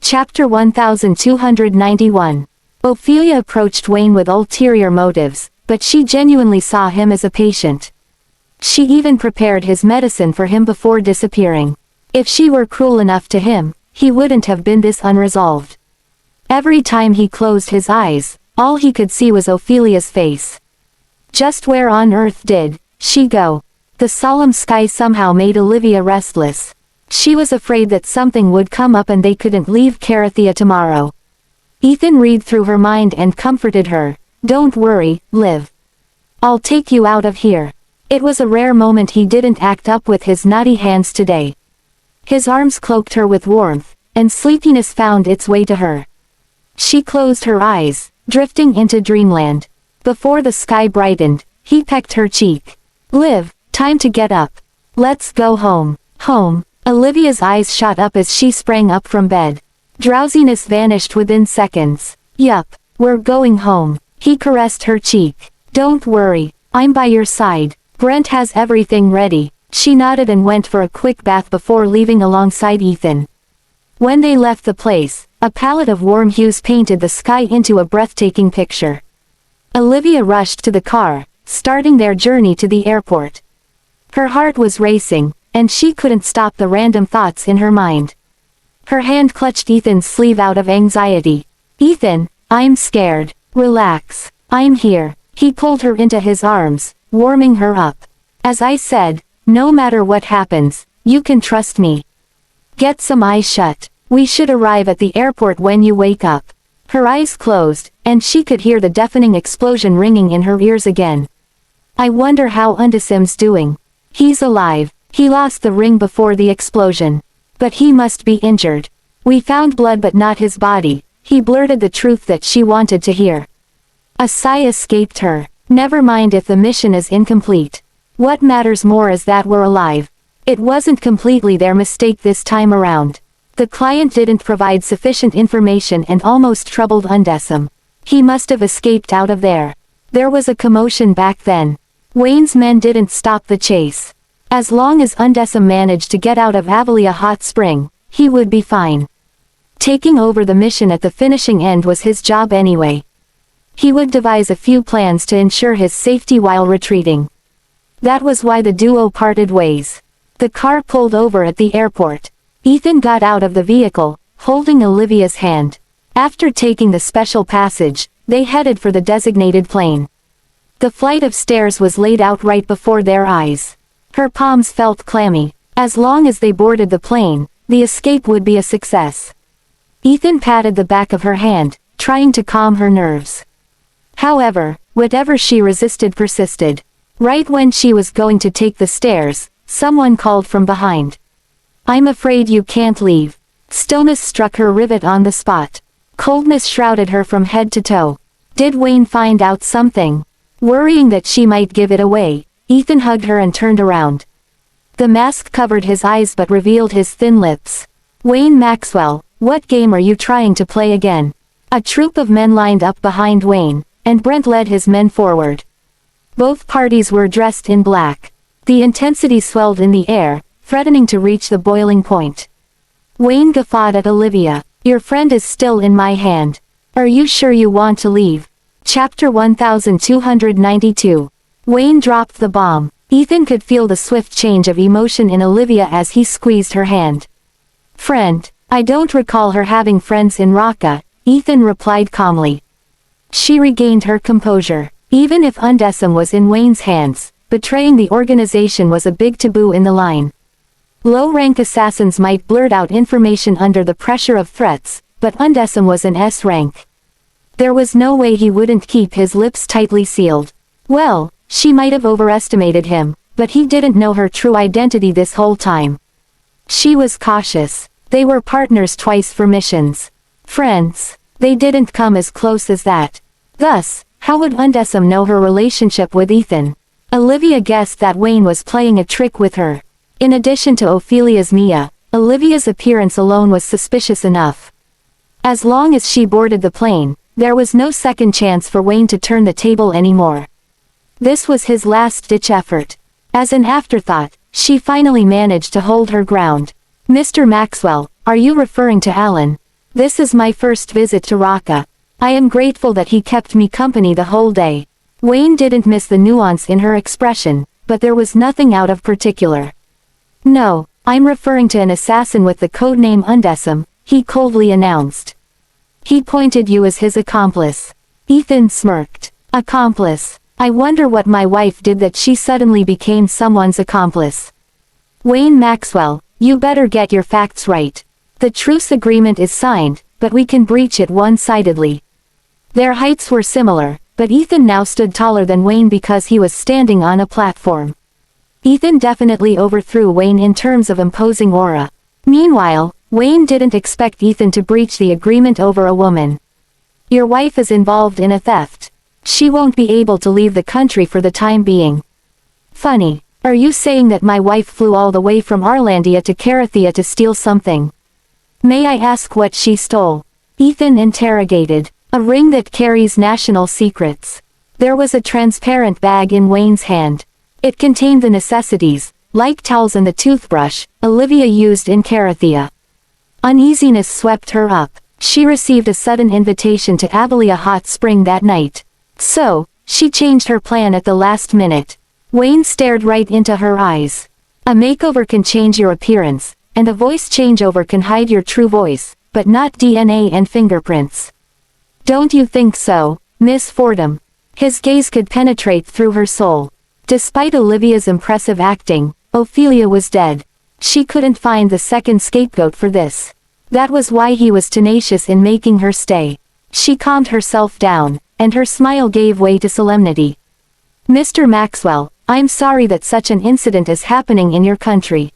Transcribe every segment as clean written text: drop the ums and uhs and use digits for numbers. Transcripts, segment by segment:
Chapter 1291. Ophelia approached Wayne with ulterior motives, but she genuinely saw him as a patient. She even prepared his medicine for him before disappearing. If she were cruel enough to him, he wouldn't have been this unresolved. Every time he closed his eyes, all he could see was Ophelia's face. Just where on earth did she go? The solemn sky somehow made Olivia restless. She was afraid that something would come up and they couldn't leave Carathea tomorrow. Ethan read through her mind and comforted her. "Don't worry, Liv. I'll take you out of here." It was a rare moment he didn't act up with his naughty hands today. His arms cloaked her with warmth, and sleepiness found its way to her. She closed her eyes, drifting into dreamland. Before the sky brightened, he pecked her cheek. "Liv, time to get up. Let's go home." Home. Olivia's eyes shot up as she sprang up from bed. Drowsiness vanished within seconds. "Yup, we're going home." He caressed her cheek. "Don't worry, I'm by your side. Brent has everything ready." She nodded and went for a quick bath before leaving alongside Ethan. When they left the place, a palette of warm hues painted the sky into a breathtaking picture. Olivia rushed to the car, starting their journey to the airport. Her heart was racing, and she couldn't stop the random thoughts in her mind. Her hand clutched Ethan's sleeve out of anxiety. "Ethan, I'm scared. Relax. I'm here." He pulled her into his arms, warming her up. "As I said, no matter what happens, you can trust me. Get some eyes shut. We should arrive at the airport when you wake up." Her eyes closed, and she could hear the deafening explosion ringing in her ears again. "I wonder how Undesim's doing." "He's alive. He lost the ring before the explosion. But he must be injured. We found blood but not his body." He blurted the truth that she wanted to hear. A sigh escaped her. Never mind if the mission is incomplete. What matters more is that we're alive. It wasn't completely their mistake this time around. The client didn't provide sufficient information and almost troubled Undesim. He must have escaped out of there. There was a commotion back then. Wayne's men didn't stop the chase. As long as Undesim managed to get out of Avelia Hot Spring, he would be fine. Taking over the mission at the finishing end was his job anyway. He would devise a few plans to ensure his safety while retreating. That was why the duo parted ways. The car pulled over at the airport. Ethan got out of the vehicle, holding Olivia's hand. After taking the special passage, they headed for the designated plane. The flight of stairs was laid out right before their eyes. Her palms felt clammy. As long as they boarded the plane, the escape would be a success. Ethan patted the back of her hand, trying to calm her nerves. However, whatever she resisted persisted. Right when she was going to take the stairs, someone called from behind. "I'm afraid you can't leave." Stillness struck her rivet on the spot. Coldness shrouded her from head to toe. Did Wayne find out something? Worrying that she might give it away, Ethan hugged her and turned around. The mask covered his eyes but revealed his thin lips. "Wayne Maxwell, what game are you trying to play again?" A troop of men lined up behind Wayne, and Brent led his men forward. Both parties were dressed in black. The intensity swelled in the air, threatening to reach the boiling point. Wayne guffawed at Olivia. "Your friend is still in my hand. Are you sure you want to leave?" Chapter 1292. Wayne dropped the bomb. Ethan could feel the swift change of emotion in Olivia as he squeezed her hand. "Friend, I don't recall her having friends in Raqqa," Ethan replied calmly. She regained her composure. Even if Undesim was in Wayne's hands, betraying the organization was a big taboo in the line. Low-rank assassins might blurt out information under the pressure of threats, but Undesim was an S rank. There was no way he wouldn't keep his lips tightly sealed. Well, she might have overestimated him, but he didn't know her true identity this whole time. She was cautious. They were partners twice for missions. Friends. They didn't come as close as that. Thus, how would Undesim know her relationship with Ethan? Olivia guessed that Wayne was playing a trick with her. In addition to Ophelia's Mia, Olivia's appearance alone was suspicious enough. As long as she boarded the plane, there was no second chance for Wayne to turn the table anymore. This was his last-ditch effort. As an afterthought, she finally managed to hold her ground. "Mr. Maxwell, are you referring to Alan?" This is my first visit to Raqqa. I am grateful that he kept me company the whole day. Wayne didn't miss the nuance in her expression, but there was nothing out of particular. No, I'm referring to an assassin with the codename Undecim, he coldly announced. He pointed you as his accomplice. Ethan smirked. Accomplice. I wonder what my wife did that she suddenly became someone's accomplice. Wayne Maxwell, you better get your facts right. The truce agreement is signed, but we can breach it one-sidedly. Their heights were similar, but Ethan now stood taller than Wayne because he was standing on a platform. Ethan definitely overthrew Wayne in terms of imposing aura. Meanwhile, Wayne didn't expect Ethan to breach the agreement over a woman. Your wife is involved in a theft. She won't be able to leave the country for the time being. Funny, are you saying that my wife flew all the way from Arlandia to Carathea to steal something? May I ask what she stole? Ethan interrogated. A ring that carries national secrets. There was a transparent bag in Wayne's hand. It contained the necessities, like towels and the toothbrush, Olivia used in Carathea. Uneasiness swept her up. She received a sudden invitation to Abelia Hot Spring that night. So, she changed her plan at the last minute. Wayne stared right into her eyes. A makeover can change your appearance, and a voice changeover can hide your true voice, but not DNA and fingerprints. Don't you think so, Miss Fordham? His gaze could penetrate through her soul. Despite Olivia's impressive acting, Ophelia was dead. She couldn't find the second scapegoat for this. That was why he was tenacious in making her stay. She calmed herself down, and her smile gave way to solemnity. Mr. Maxwell, I'm sorry that such an incident is happening in your country.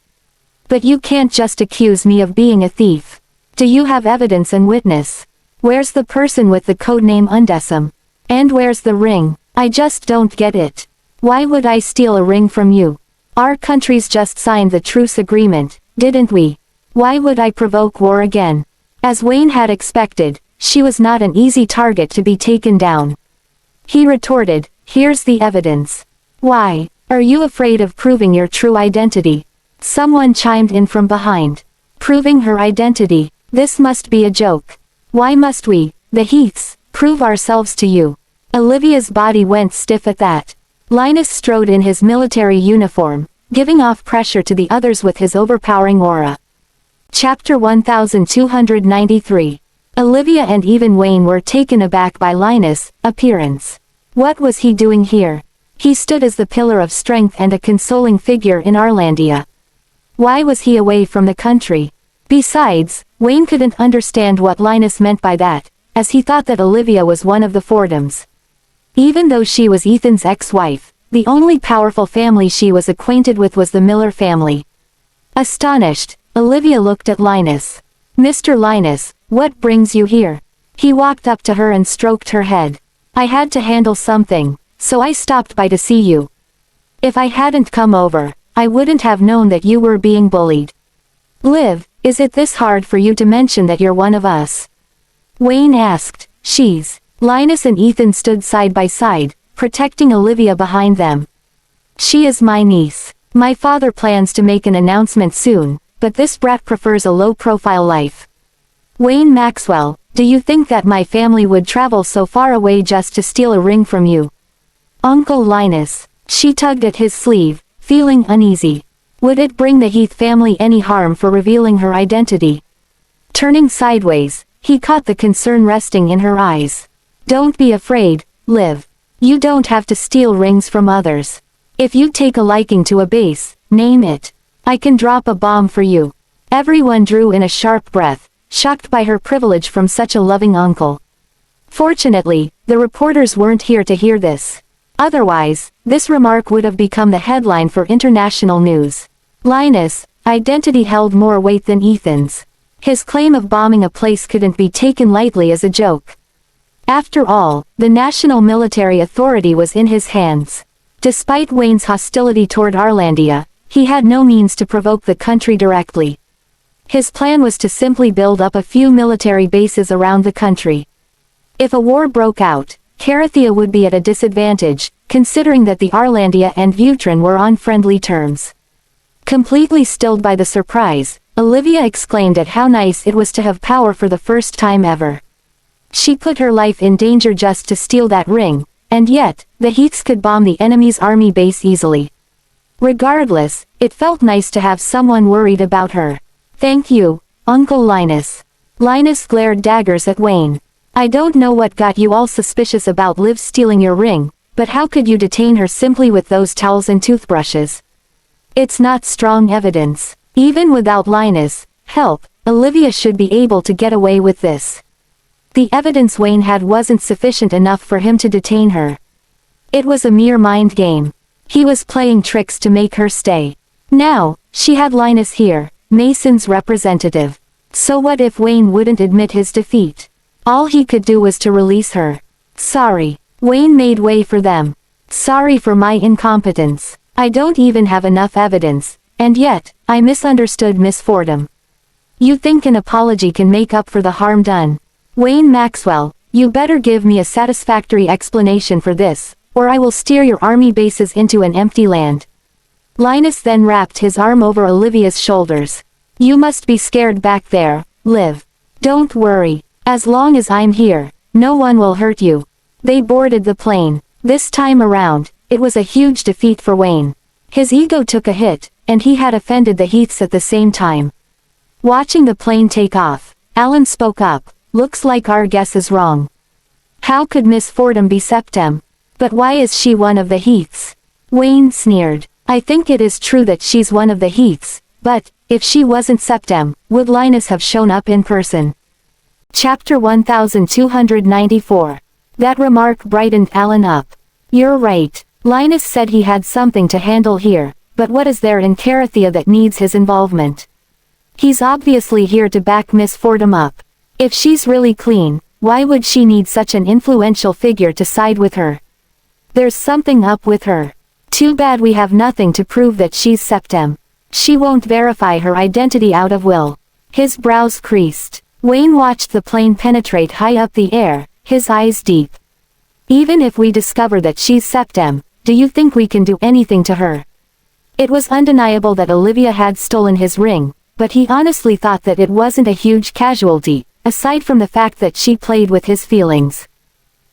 But you can't just accuse me of being a thief. Do you have evidence and witness? Where's the person with the codename Undecim? And where's the ring? I just don't get it. Why would I steal a ring from you? Our countries just signed the truce agreement, didn't we? Why would I provoke war again? As Wayne had expected, she was not an easy target to be taken down. He retorted, here's the evidence. Why, are you afraid of proving your true identity? Someone chimed in from behind. Proving her identity, this must be a joke. Why must we, the Heaths, prove ourselves to you? Olivia's body went stiff at that. Linus strode in his military uniform, giving off pressure to the others with his overpowering aura. Chapter 1293. Olivia and even Wayne were taken aback by Linus' appearance. What was he doing here? He stood as the pillar of strength and a consoling figure in Arlandia. Why was he away from the country? Besides, Wayne couldn't understand what Linus meant by that, as he thought that Olivia was one of the Fordhams. Even though she was Ethan's ex-wife, the only powerful family she was acquainted with was the Miller family. Astonished, Olivia looked at Linus. Mr. Linus, what brings you here? He walked up to her and stroked her head. I had to handle something, so I stopped by to see you. If I hadn't come over, I wouldn't have known that you were being bullied. Liv, is it this hard for you to mention that you're one of us? Wayne asked. She's. Linus and Ethan stood side by side, protecting Olivia behind them. She is my niece. My father plans to make an announcement soon, but this brat prefers a low-profile life. Wayne Maxwell, do you think that my family would travel so far away just to steal a ring from you? Uncle Linus. She tugged at his sleeve, feeling uneasy. Would it bring the Heath family any harm for revealing her identity? Turning sideways, he caught the concern resting in her eyes. Don't be afraid, Liv. You don't have to steal rings from others. If you take a liking to a base, name it. I can drop a bomb for you. Everyone drew in a sharp breath, shocked by her privilege from such a loving uncle. Fortunately, the reporters weren't here to hear this. Otherwise, this remark would have become the headline for international news. Linus' identity held more weight than Ethan's. His claim of bombing a place couldn't be taken lightly as a joke. After all, the national military authority was in his hands. Despite Wayne's hostility toward Arlandia, he had no means to provoke the country directly. His plan was to simply build up a few military bases around the country. If a war broke out, Carathea would be at a disadvantage, considering that the Arlandia and Vutrin were on friendly terms. Completely stilled by the surprise, Olivia exclaimed at how nice it was to have power for the first time ever. She put her life in danger just to steal that ring, and yet, the Heaths could bomb the enemy's army base easily. Regardless, it felt nice to have someone worried about her. Thank you, Uncle Linus. Linus glared daggers at Wayne. I don't know what got you all suspicious about Liv stealing your ring, but how could you detain her simply with those towels and toothbrushes? It's not strong evidence. Even without Linus' help, Olivia should be able to get away with this. The evidence Wayne had wasn't sufficient enough for him to detain her. It was a mere mind game. He was playing tricks to make her stay. Now, she had Linus here, Mason's representative. So what if Wayne wouldn't admit his defeat? All he could do was to release her. Sorry. Wayne made way for them. Sorry for my incompetence. I don't even have enough evidence, and yet, I misunderstood Miss Fordham. You think an apology can make up for the harm done? Wayne Maxwell, you better give me a satisfactory explanation for this, or I will steer your army bases into an empty land. Linus then wrapped his arm over Olivia's shoulders. You must be scared back there, Liv. Don't worry. As long as I'm here, no one will hurt you. They boarded the plane. This time around, it was a huge defeat for Wayne. His ego took a hit, and he had offended the Heaths at the same time. Watching the plane take off, Alan spoke up. Looks like our guess is wrong. How could Miss Fordham be Septem? But why is she one of the Heaths? Wayne sneered. I think it is true that she's one of the Heaths, but, if she wasn't Septem, would Linus have shown up in person? Chapter 1294. That remark brightened Alan up. You're right. Linus said he had something to handle here, but what is there in Carathea that needs his involvement? He's obviously here to back Miss Fordham up. If she's really clean, why would she need such an influential figure to side with her? There's something up with her. Too bad we have nothing to prove that she's Septem. She won't verify her identity out of will. His brows creased. Wayne watched the plane penetrate high up the air, his eyes deep. Even if we discover that she's Septem, do you think we can do anything to her? It was undeniable that Olivia had stolen his ring, but he honestly thought that it wasn't a huge casualty, aside from the fact that she played with his feelings.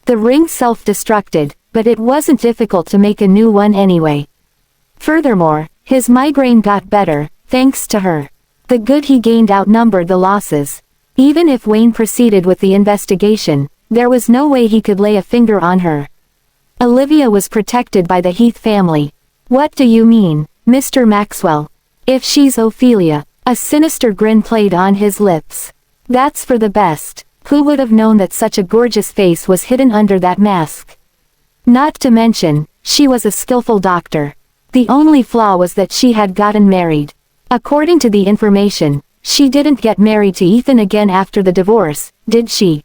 The ring self-destructed, but it wasn't difficult to make a new one anyway. Furthermore, his migraine got better, thanks to her. The good he gained outnumbered the losses. Even if Wayne proceeded with the investigation, there was no way he could lay a finger on her. Olivia was protected by the Heath family. What do you mean, Mr. Maxwell? If she's Ophelia, a sinister grin played on his lips. That's for the best. Who would have known that such a gorgeous face was hidden under that mask? Not to mention, she was a skillful doctor. The only flaw was that she had gotten married. According to the information, she didn't get married to Ethan again after the divorce, did she?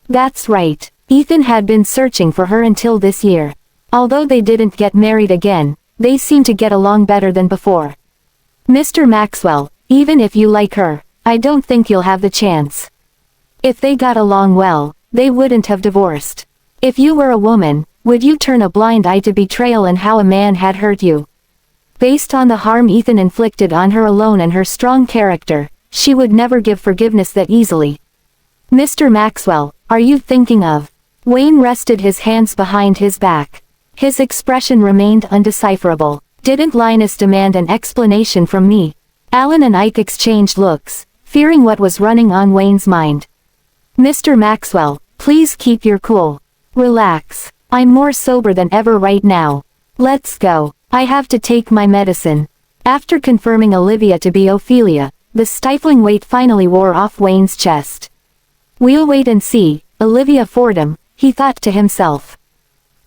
That's right. Ethan had been searching for her until this year. Although they didn't get married again, they seemed to get along better than before. Mr. Maxwell, even if you like her, I don't think you'll have the chance. If they got along well, they wouldn't have divorced. If you were a woman, would you turn a blind eye to betrayal and how a man had hurt you? Based on the harm Ethan inflicted on her alone and her strong character, she would never give forgiveness that easily. Mr. Maxwell, are you thinking of? Wayne rested his hands behind his back. His expression remained undecipherable. Didn't Linus demand an explanation from me? Alan and Ike exchanged looks, fearing what was running on Wayne's mind. Mr. Maxwell, please keep your cool. Relax. I'm more sober than ever right now. Let's go. I have to take my medicine. After confirming Olivia to be Ophelia, the stifling weight finally wore off Wayne's chest. We'll wait and see, Olivia Fordham, he thought to himself.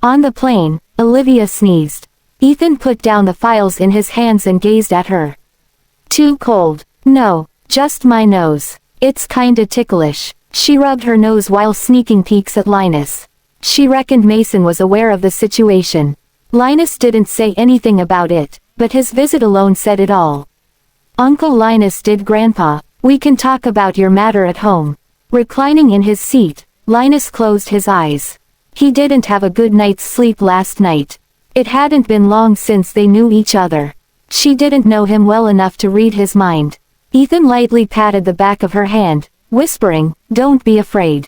On the plane, Olivia sneezed. Ethan put down the files in his hands and gazed at her. Too cold. No, just my nose. It's kinda ticklish. She rubbed her nose while sneaking peeks at Linus. She reckoned Mason was aware of the situation. Linus didn't say anything about it, but his visit alone said it all. Uncle Linus did Grandpa, we can talk about your matter at home. Reclining in his seat, Linus closed his eyes. He didn't have a good night's sleep last night. It hadn't been long since they knew each other. She didn't know him well enough to read his mind. Ethan lightly patted the back of her hand, whispering, "Don't be afraid.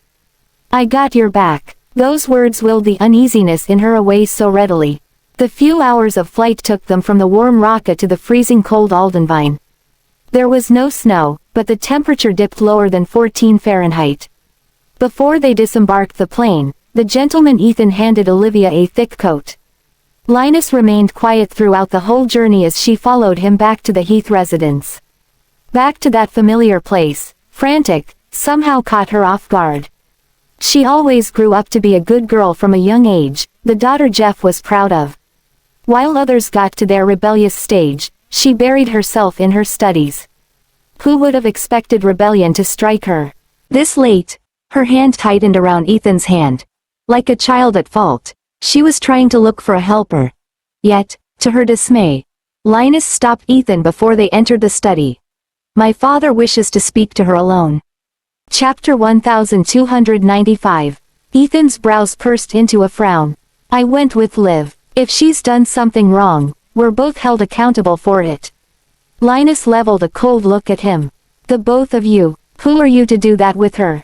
I got your back." Those words willed the uneasiness in her away so readily. The few hours of flight took them from the warm Raqqa to the freezing cold Aldenvine. There was no snow, but the temperature dipped lower than 14 Fahrenheit. Before they disembarked the plane, the gentleman Ethan handed Olivia a thick coat. Linus remained quiet throughout the whole journey as she followed him back to the Heath residence. Back to that familiar place, frantic, somehow caught her off guard. She always grew up to be a good girl from a young age, the daughter Jeff was proud of. While others got to their rebellious stage, she buried herself in her studies. Who would have expected rebellion to strike her this late? Her hand tightened around Ethan's hand. Like a child at fault, she was trying to look for a helper. Yet, to her dismay, Linus stopped Ethan before they entered the study. "My father wishes to speak to her alone." Chapter 1295. Ethan's brows pursed into a frown. "I went with Liv. If she's done something wrong, we're both held accountable for it." Linus leveled a cold look at him. "The both of you, who are you to do that with her?"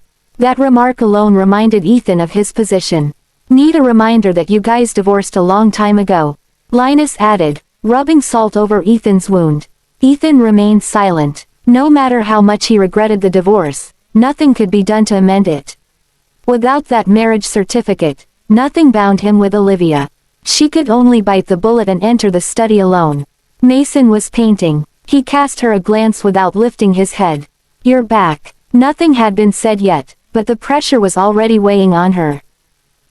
That remark alone reminded Ethan of his position. "Need a reminder that you guys divorced a long time ago," Linus added, rubbing salt over Ethan's wound. Ethan remained silent. No matter how much he regretted the divorce, nothing could be done to amend it. Without that marriage certificate, nothing bound him with Olivia. She could only bite the bullet and enter the study alone. Mason was painting. He cast her a glance without lifting his head. "You're back." Nothing had been said yet, but the pressure was already weighing on her.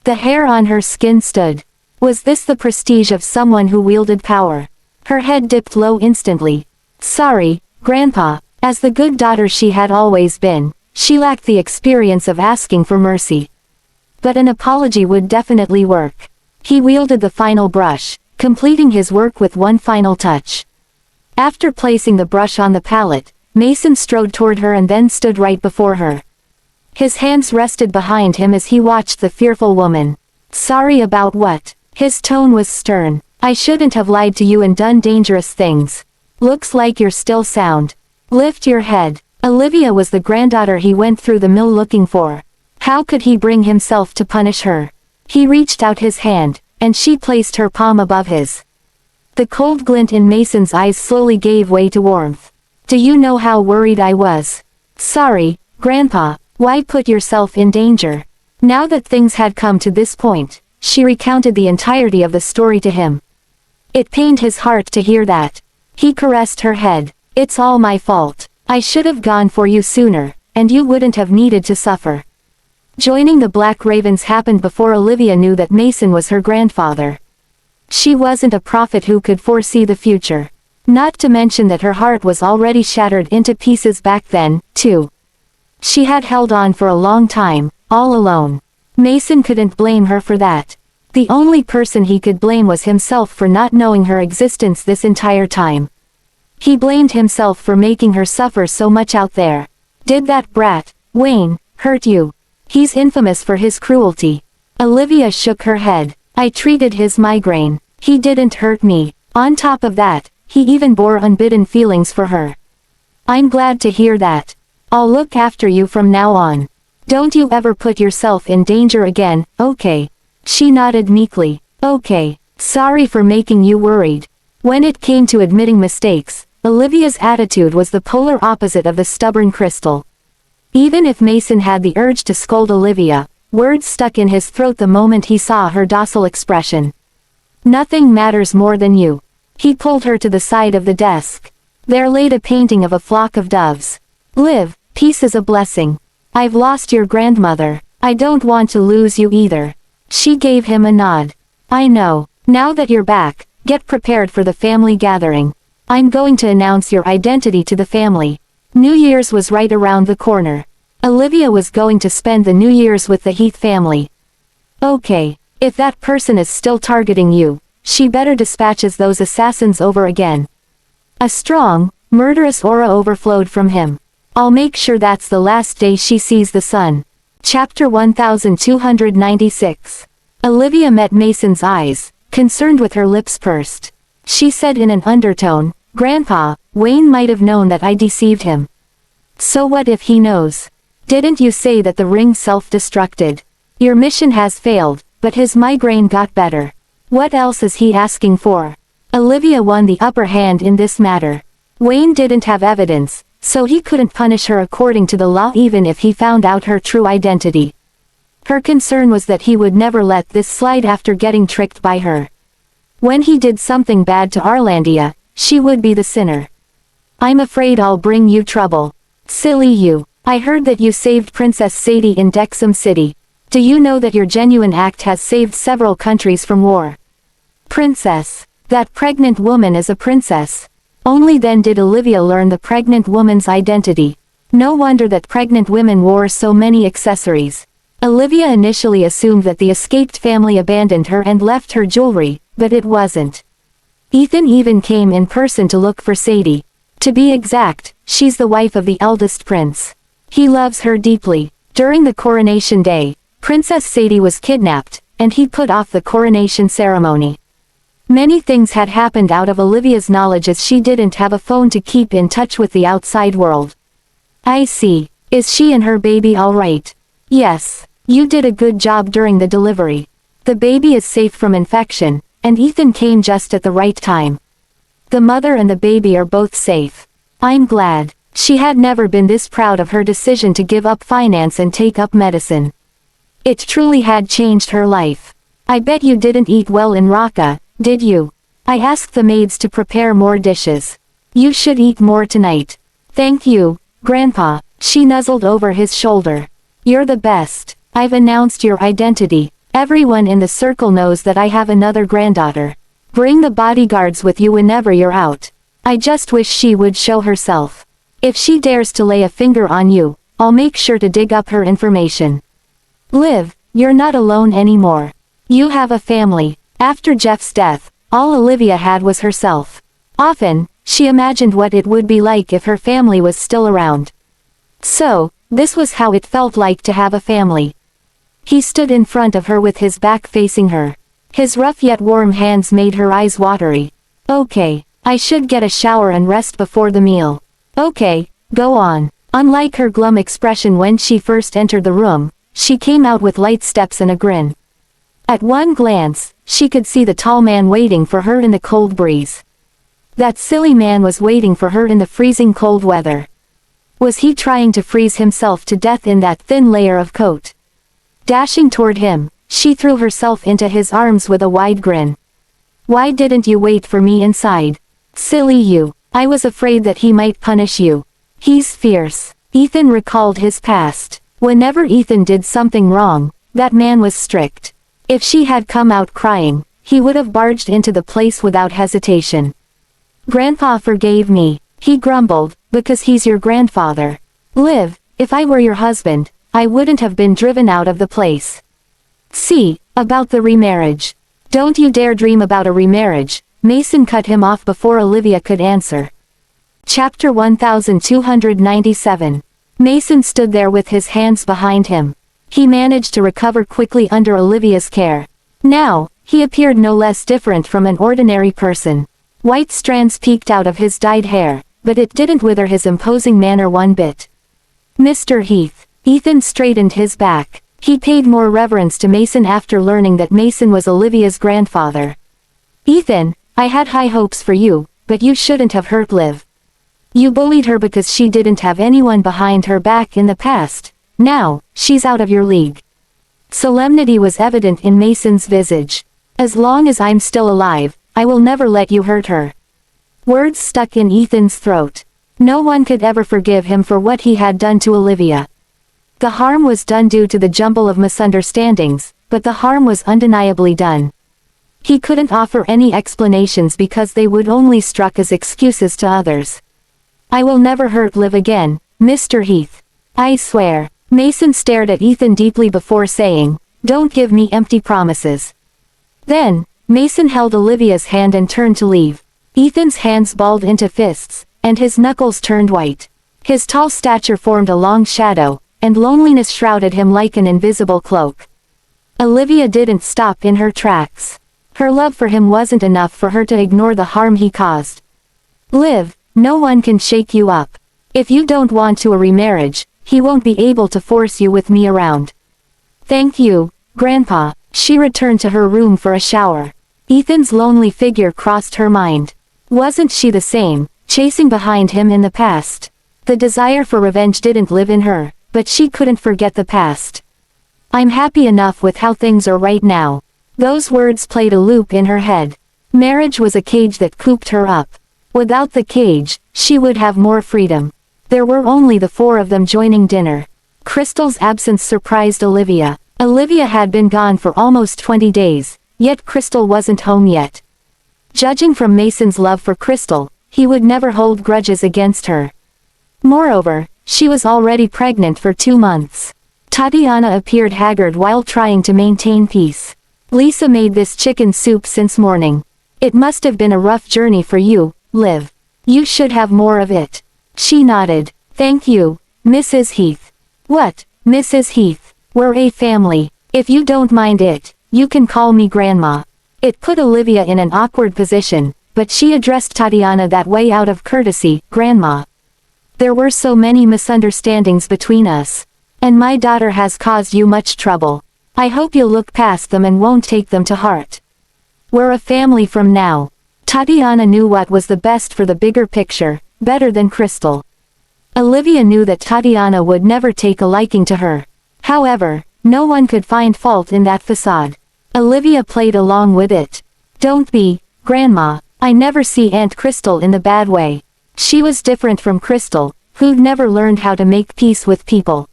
The hair on her skin stood. Was this the prestige of someone who wielded power? Her head dipped low instantly. "Sorry, Grandpa." As the good daughter she had always been, she lacked the experience of asking for mercy. But an apology would definitely work. He wielded the final brush, completing his work with one final touch. After placing the brush on the palette, Mason strode toward her and then stood right before her. His hands rested behind him as he watched the fearful woman. "Sorry about what?" His tone was stern. "I shouldn't have lied to you and done dangerous things. Looks like you're still sound. Lift your head." Olivia was the granddaughter he went through the mill looking for. How could he bring himself to punish her? He reached out his hand, and she placed her palm above his. The cold glint in Mason's eyes slowly gave way to warmth. "Do you know how worried I was?" "Sorry, Grandpa. Why put yourself in danger?" Now that things had come to this point, she recounted the entirety of the story to him. It pained his heart to hear that. He caressed her head. "It's all my fault. I should have gone for you sooner, and you wouldn't have needed to suffer." Joining the Black Ravens happened before Olivia knew that Mason was her grandfather. She wasn't a prophet who could foresee the future. Not to mention that her heart was already shattered into pieces back then, too. She had held on for a long time, all alone. Mason couldn't blame her for that. The only person he could blame was himself for not knowing her existence this entire time. He blamed himself for making her suffer so much out there. "Did that brat, Wayne, hurt you?" "He's infamous for his cruelty." Olivia shook her head. "I treated his migraine. He didn't hurt me. On top of that, he even bore unbidden feelings for her." "I'm glad to hear that. I'll look after you from now on. Don't you ever put yourself in danger again, okay?" She nodded meekly. "Okay. Sorry for making you worried." When it came to admitting mistakes, Olivia's attitude was the polar opposite of the stubborn Crystal. Even if Mason had the urge to scold Olivia, words stuck in his throat the moment he saw her docile expression. "Nothing matters more than you." He pulled her to the side of the desk. There laid a painting of a flock of doves. "Liv, peace is a blessing. I've lost your grandmother. I don't want to lose you either." She gave him a nod. "I know. Now that you're back, get prepared for the family gathering. I'm going to announce your identity to the family." New Year's was right around the corner. Olivia was going to spend the New Year's with the Heath family. Okay, if that person is still targeting you, she better dispatches those assassins over again. A strong, murderous aura overflowed from him. "I'll make sure that's the last day she sees the sun." Chapter 1296. Olivia met Mason's eyes, concerned with her lips pursed. She said in an undertone, Grandpa, Wayne might have known that I deceived him. So what if he knows? Didn't you say that the ring self-destructed? Your mission has failed, but his migraine got better. What else is he asking for? Olivia won the upper hand in this matter. Wayne didn't have evidence, so he couldn't punish her according to the law even if he found out her true identity. Her concern was that he would never let this slide after getting tricked by her. When he did something bad to Arlandia, she would be the sinner. I'm afraid I'll bring you trouble. Silly you. I heard that you saved Princess Sadie in Dexam City. Do you know that your genuine act has saved several countries from war? Princess. That pregnant woman is a princess. Only then did Olivia learn the pregnant woman's identity. No wonder that pregnant women wore so many accessories. Olivia initially assumed that the escaped family abandoned her and left her jewelry, but it wasn't. Ethan even came in person to look for Sadie. To be exact, she's the wife of the eldest prince. He loves her deeply. During the coronation day, Princess Sadie was kidnapped, and he put off the coronation ceremony. Many things had happened out of Olivia's knowledge as she didn't have a phone to keep in touch with the outside world. I see. Is she and her baby all right? Yes. You did a good job during the delivery. The baby is safe from infection, and Ethan came just at the right time. The mother and the baby are both safe. I'm glad. She had never been this proud of her decision to give up finance and take up medicine. It truly had changed her life. I bet you didn't eat well in Raqqa, did you? I asked the maids to prepare more dishes. You should eat more tonight. Thank you, Grandpa. She nuzzled over his shoulder. You're the best. I've announced your identity. Everyone in the circle knows that I have another granddaughter. Bring the bodyguards with you whenever you're out. I just wish she would show herself. If she dares to lay a finger on you, I'll make sure to dig up her information. Liv, you're not alone anymore. You have a family. After Jeff's death, all Olivia had was herself. Often, she imagined what it would be like if her family was still around. So, this was how it felt like to have a family. He stood in front of her with his back facing her. His rough yet warm hands made her eyes watery. Okay, I should get a shower and rest before the meal. Okay, go on. Unlike her glum expression when she first entered the room, she came out with light steps and a grin. At one glance, she could see the tall man waiting for her in the cold breeze. That silly man was waiting for her in the freezing cold weather. Was he trying to freeze himself to death in that thin layer of coat? Dashing toward him, she threw herself into his arms with a wide grin. Why didn't you wait for me inside? Silly you. I was afraid that he might punish you. He's fierce. Ethan recalled his past. Whenever Ethan did something wrong, that man was strict. If she had come out crying, he would have barged into the place without hesitation. Grandpa forgave me, he grumbled, because he's your grandfather. Liv, if I were your husband, I wouldn't have been driven out of the place. See, about the remarriage. Don't you dare dream about a remarriage. Mason cut him off before Olivia could answer. Chapter 1297. Mason stood there with his hands behind him. He managed to recover quickly under Olivia's care. Now, he appeared no less different from an ordinary person. White strands peeked out of his dyed hair, but it didn't wither his imposing manner one bit. Mr. Heath. Ethan straightened his back. He paid more reverence to Mason after learning that Mason was Olivia's grandfather. Ethan, I had high hopes for you, but you shouldn't have hurt Liv. You bullied her because she didn't have anyone behind her back in the past. Now, she's out of your league. Solemnity was evident in Mason's visage. As long as I'm still alive, I will never let you hurt her. Words stuck in Ethan's throat. No one could ever forgive him for what he had done to Olivia. The harm was done due to the jumble of misunderstandings, but the harm was undeniably done. He couldn't offer any explanations because they would only struck as excuses to others. I will never hurt Liv again, Mr. Heath. I swear. Mason stared at Ethan deeply before saying, don't give me empty promises. Then, Mason held Olivia's hand and turned to leave. Ethan's hands balled into fists, and his knuckles turned white. His tall stature formed a long shadow, and loneliness shrouded him like an invisible cloak. Olivia didn't stop in her tracks. Her love for him wasn't enough for her to ignore the harm he caused. Liv, no one can shake you up. If you don't want to a remarriage, he won't be able to force you with me around. Thank you, Grandpa. She returned to her room for a shower. Ethan's lonely figure crossed her mind. Wasn't she the same, chasing behind him in the past? The desire for revenge didn't live in her, but she couldn't forget the past. I'm happy enough with how things are right now. Those words played a loop in her head. Marriage was a cage that cooped her up. Without the cage, she would have more freedom. There were only the four of them joining dinner. Crystal's absence surprised Olivia. Olivia had been gone for almost 20 days, yet Crystal wasn't home yet. Judging from Mason's love for Crystal, he would never hold grudges against her. Moreover, she was already pregnant for 2 months. Tatiana appeared haggard while trying to maintain peace. Lisa made this chicken soup since morning. It must have been a rough journey for you, Liv. You should have more of it. She nodded. Thank you, Mrs. Heath. What, Mrs. Heath? We're a family. If you don't mind it, you can call me Grandma. It put Olivia in an awkward position, but she addressed Tatiana that way out of courtesy, Grandma. There were so many misunderstandings between us. And my daughter has caused you much trouble. I hope you'll look past them and won't take them to heart. We're a family from now. Tatiana knew what was the best for the bigger picture, better than Crystal. Olivia knew that Tatiana would never take a liking to her. However, no one could find fault in that facade. Olivia played along with it. Don't be, Grandma. I never see Aunt Crystal in the bad way. She was different from Crystal, who'd never learned how to make peace with people.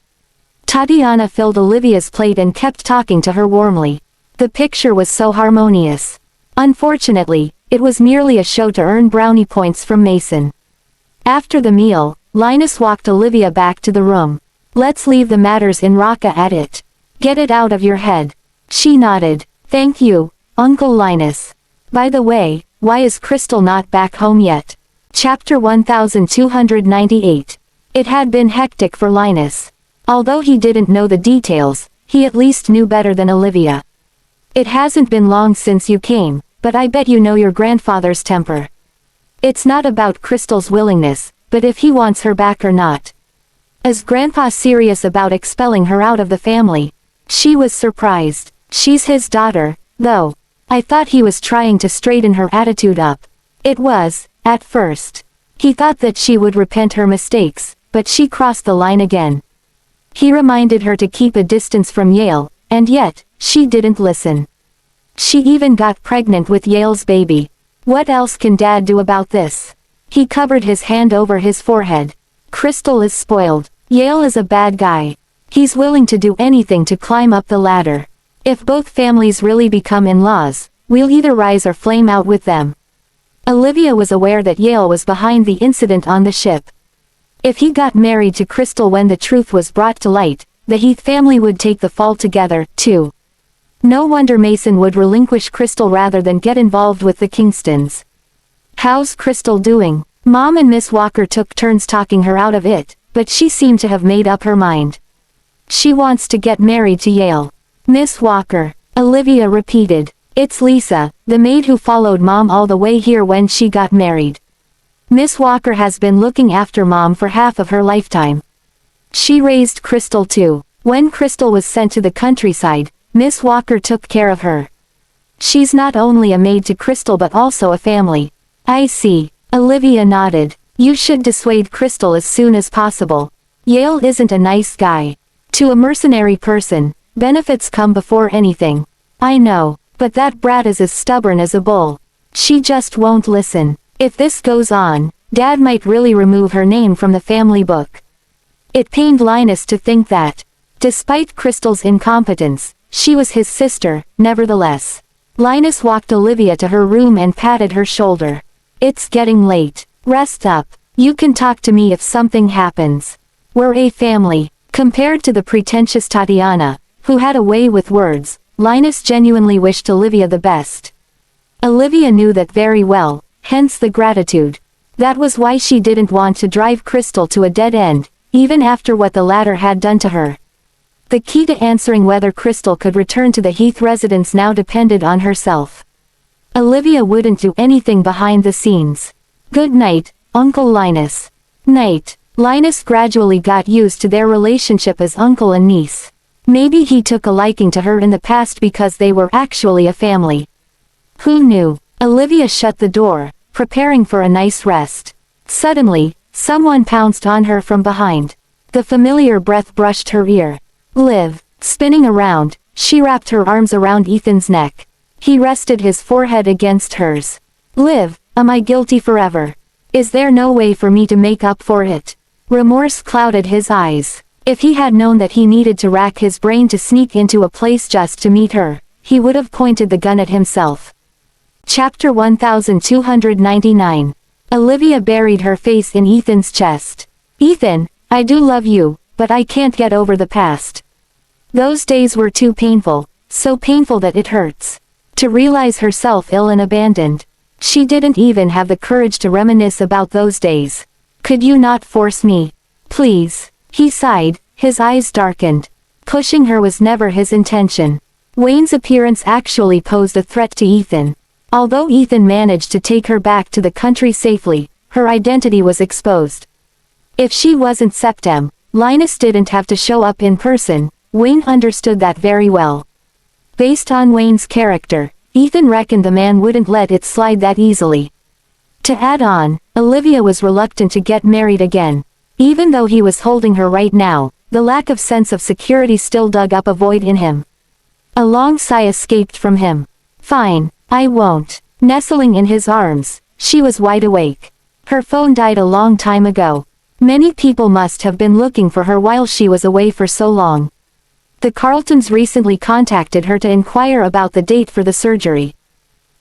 Tatiana filled Olivia's plate and kept talking to her warmly. The picture was so harmonious. Unfortunately, it was merely a show to earn brownie points from Mason. After the meal, Linus walked Olivia back to the room. Let's leave the matters in Raqqa at it. Get it out of your head. She nodded. Thank you, Uncle Linus. By the way, why is Crystal not back home yet? Chapter 1298. It had been hectic for Linus. Although he didn't know the details, he at least knew better than Olivia. It hasn't been long since you came, but I bet you know your grandfather's temper. It's not about Crystal's willingness, but if he wants her back or not. Is Grandpa serious about expelling her out of the family? She was surprised. She's his daughter, though. I thought he was trying to straighten her attitude up. It was, at first. He thought that she would repent her mistakes, but she crossed the line again. He reminded her to keep a distance from Yale, and yet, she didn't listen. She even got pregnant with Yale's baby. What else can Dad do about this? He covered his hand over his forehead. Crystal is spoiled. Yale is a bad guy. He's willing to do anything to climb up the ladder. If both families really become in-laws, we'll either rise or flame out with them. Olivia was aware that Yale was behind the incident on the ship. If he got married to Crystal when the truth was brought to light, the Heath family would take the fall together, too. No wonder Mason would relinquish Crystal rather than get involved with the Kingstons. How's Crystal doing? Mom and Miss Walker took turns talking her out of it, but she seemed to have made up her mind. She wants to get married to Yale. Miss Walker, Olivia repeated. It's Lisa, the maid who followed Mom all the way here when she got married. Miss Walker has been looking after Mom for half of her lifetime. She raised Crystal too. When Crystal was sent to the countryside, Miss Walker took care of her. She's not only a maid to Crystal but also a family. I see. Olivia nodded. You should dissuade Crystal as soon as possible. Yale isn't a nice guy. To a mercenary person, benefits come before anything. I know, but that brat is as stubborn as a bull. She just won't listen. If this goes on, Dad might really remove her name from the family book. It pained Linus to think that, despite Crystal's incompetence, she was his sister, nevertheless. Linus walked Olivia to her room and patted her shoulder. It's getting late. Rest up. You can talk to me if something happens. We're a family. Compared to the pretentious Tatiana, who had a way with words, Linus genuinely wished Olivia the best. Olivia knew that very well, hence the gratitude. That was why she didn't want to drive Crystal to a dead end, even after what the latter had done to her. The key to answering whether Crystal could return to the Heath residence now depended on herself. Olivia wouldn't do anything behind the scenes. Good night, Uncle Linus. Night. Linus gradually got used to their relationship as uncle and niece. Maybe he took a liking to her in the past because they were actually a family. Who knew? Olivia shut the door, preparing for a nice rest. Suddenly, someone pounced on her from behind. The familiar breath brushed her ear. Liv. Spinning around, she wrapped her arms around Ethan's neck. He rested his forehead against hers. Liv, am I guilty forever? Is there no way for me to make up for it? Remorse clouded his eyes. If he had known that he needed to rack his brain to sneak into a place just to meet her, he would have pointed the gun at himself. Chapter 1299. Olivia buried her face in Ethan's chest. Ethan, I do love you, but I can't get over the past. Those days were too painful, so painful that it hurts. To realize herself ill and abandoned. She didn't even have the courage to reminisce about those days. Could you not force me? Please. He sighed, his eyes darkened. Pushing her was never his intention. Wayne's appearance actually posed a threat to Ethan. Although Ethan managed to take her back to the country safely, her identity was exposed. If she wasn't Septem, Linus didn't have to show up in person. Wayne understood that very well. Based on Wayne's character, Ethan reckoned the man wouldn't let it slide that easily. To add on, Olivia was reluctant to get married again. Even though he was holding her right now, the lack of sense of security still dug up a void in him. A long sigh escaped from him. Fine, I won't. Nestling in his arms, she was wide awake. Her phone died a long time ago. Many people must have been looking for her while she was away for so long. The Carltons recently contacted her to inquire about the date for the surgery.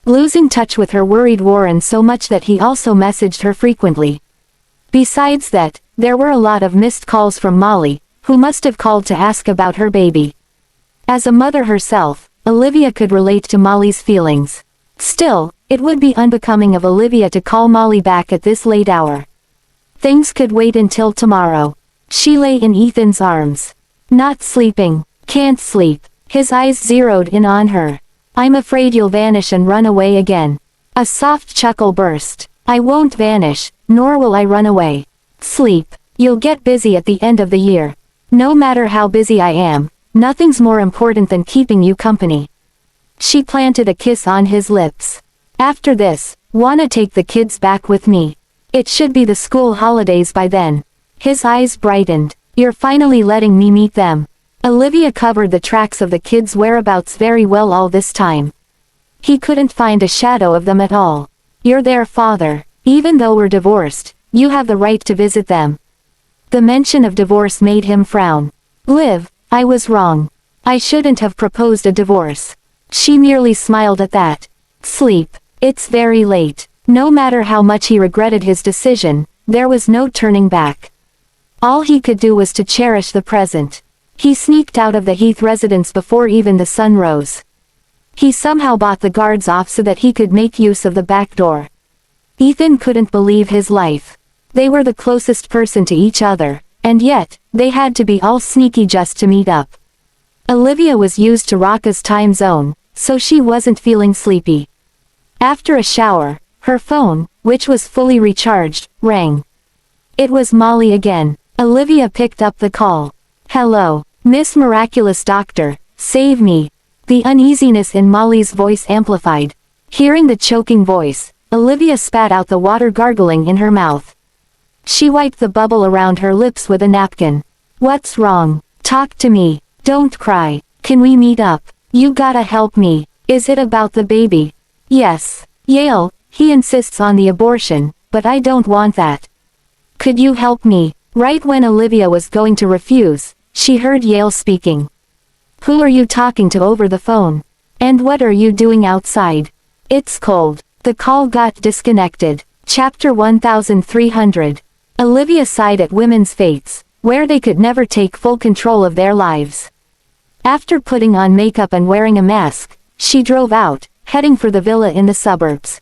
Losing touch with her worried Warren so much that he also messaged her frequently. Besides that, there were a lot of missed calls from Molly, who must have called to ask about her baby. As a mother herself, Olivia could relate to Molly's feelings. Still, it would be unbecoming of Olivia to call Molly back at this late hour. Things could wait until tomorrow. She lay in Ethan's arms. Not sleeping. Can't sleep. His eyes zeroed in on her. I'm afraid you'll vanish and run away again. A soft chuckle burst. I won't vanish, nor will I run away. Sleep. You'll get busy at the end of the year. No matter how busy I am, nothing's more important than keeping you company. She planted a kiss on his lips. After this, wanna take the kids back with me? It should be the school holidays by then. His eyes brightened. You're finally letting me meet them. Olivia covered the tracks of the kids' whereabouts very well all this time. He couldn't find a shadow of them at all. You're their father. Even though we're divorced, you have the right to visit them. The mention of divorce made him frown. Liv, I was wrong. I shouldn't have proposed a divorce. She merely smiled at that. Sleep. It's very late. No matter how much he regretted his decision, there was no turning back. All he could do was to cherish the present. He sneaked out of the Heath residence before even the sun rose. He somehow bought the guards off so that he could make use of the back door. Ethan couldn't believe his life. They were the closest person to each other, and yet, they had to be all sneaky just to meet up. Olivia was used to Raqa's time zone, so she wasn't feeling sleepy. After a shower, her phone, which was fully recharged, rang. It was Molly again. Olivia picked up the call. Hello, Miss Miraculous Doctor, save me. The uneasiness in Molly's voice amplified. Hearing the choking voice, Olivia spat out the water gargling in her mouth. She wiped the bubble around her lips with a napkin. What's wrong? Talk to me. Don't cry. Can we meet up? You gotta help me. Is it about the baby? Yes. Yale, he insists on the abortion, but I don't want that. Could you help me? Right when Olivia was going to refuse, she heard Yale speaking. Who are you talking to over the phone? And what are you doing outside? It's cold. The call got disconnected. Chapter 1300. Olivia sighed at women's fates, where they could never take full control of their lives. After putting on makeup and wearing a mask, she drove out, heading for the villa in the suburbs.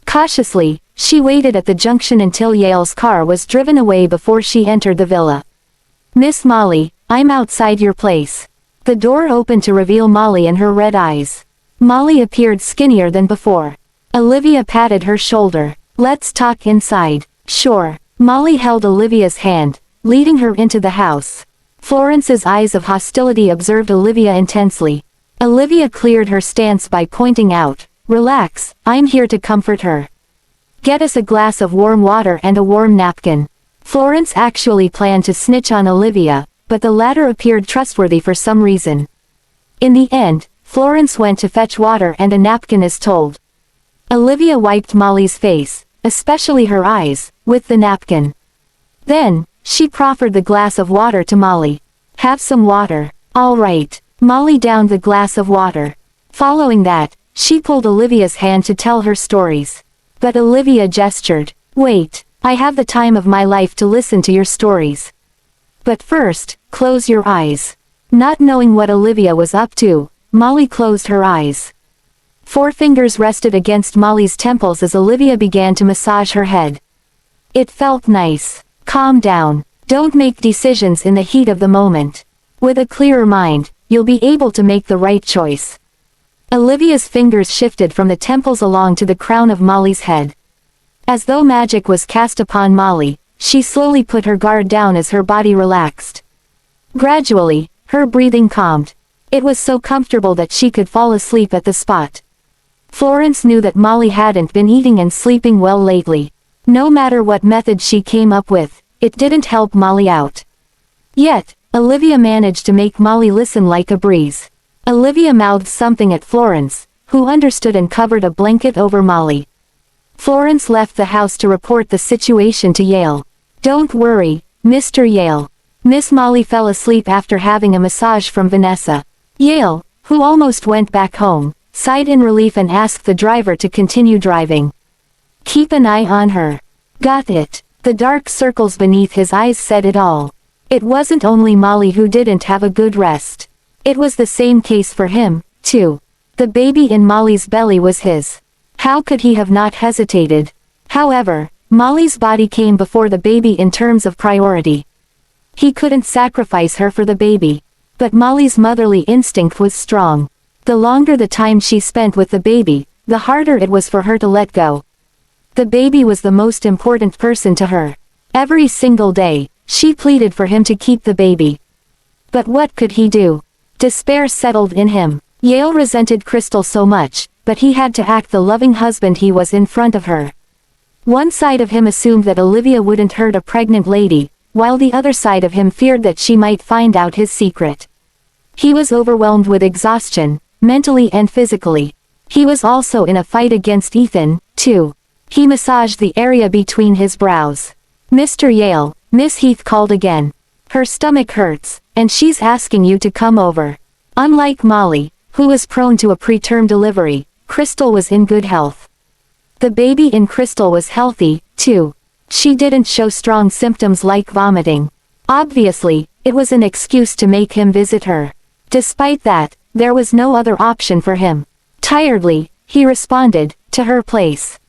Cautiously, she waited at the junction until Yale's car was driven away before she entered the villa. Miss Molly, I'm outside your place. The door opened to reveal Molly and her red eyes. Molly appeared skinnier than before. Olivia patted her shoulder. Let's talk inside. Sure. Molly held Olivia's hand, leading her into the house. Florence's eyes of hostility observed Olivia intensely. Olivia cleared her stance by pointing out, "Relax, I'm here to comfort her. Get us a glass of warm water and a warm napkin." Florence actually planned to snitch on Olivia, but the latter appeared trustworthy for some reason. In the end, Florence went to fetch water and a napkin as told. Olivia wiped Molly's face, especially her eyes, with the napkin. Then, she proffered the glass of water to Molly. "Have some water." "All right." Molly downed the glass of water. Following that, she pulled Olivia's hand to tell her stories. But Olivia gestured. "Wait, I have the time of my life to listen to your stories. But first, close your eyes." Not knowing what Olivia was up to, Molly closed her eyes. 4 fingers rested against Molly's temples as Olivia began to massage her head. It felt nice. "Calm down. Don't make decisions in the heat of the moment. With a clearer mind, you'll be able to make the right choice." Olivia's fingers shifted from the temples along to the crown of Molly's head. As though magic was cast upon Molly, she slowly put her guard down as her body relaxed. Gradually, her breathing calmed. It was so comfortable that she could fall asleep at the spot. Florence knew that Molly hadn't been eating and sleeping well lately. No matter what method she came up with, it didn't help Molly out. Yet, Olivia managed to make Molly listen like a breeze. Olivia mouthed something at Florence, who understood and covered a blanket over Molly. Florence left the house to report the situation to Yale. "Don't worry, Mr. Yale. Miss Molly fell asleep after having a massage from Vanessa." Yale, who almost went back home, sighed in relief and asked the driver to continue driving. "Keep an eye on her." "Got it." The dark circles beneath his eyes said it all. It wasn't only Molly who didn't have a good rest. It was the same case for him, too. The baby in Molly's belly was his. How could he have not hesitated? However, Molly's body came before the baby in terms of priority. He couldn't sacrifice her for the baby. But Molly's motherly instinct was strong. The longer the time she spent with the baby, the harder it was for her to let go. The baby was the most important person to her. Every single day, she pleaded for him to keep the baby. But what could he do? Despair settled in him. Yale resented Crystal so much, but he had to act the loving husband he was in front of her. One side of him assumed that Olivia wouldn't hurt a pregnant lady, while the other side of him feared that she might find out his secret. He was overwhelmed with exhaustion, mentally and physically. He was also in a fight against Ethan, too. He massaged the area between his brows. "Mr. Yale," Miss Heath called again. "Her stomach hurts, and she's asking you to come over." Unlike Molly, who was prone to a preterm delivery, Crystal was in good health. The baby in Crystal was healthy, too. She didn't show strong symptoms like vomiting. Obviously, it was an excuse to make him visit her. Despite that, there was no other option for him. Tiredly, he responded, "To her place."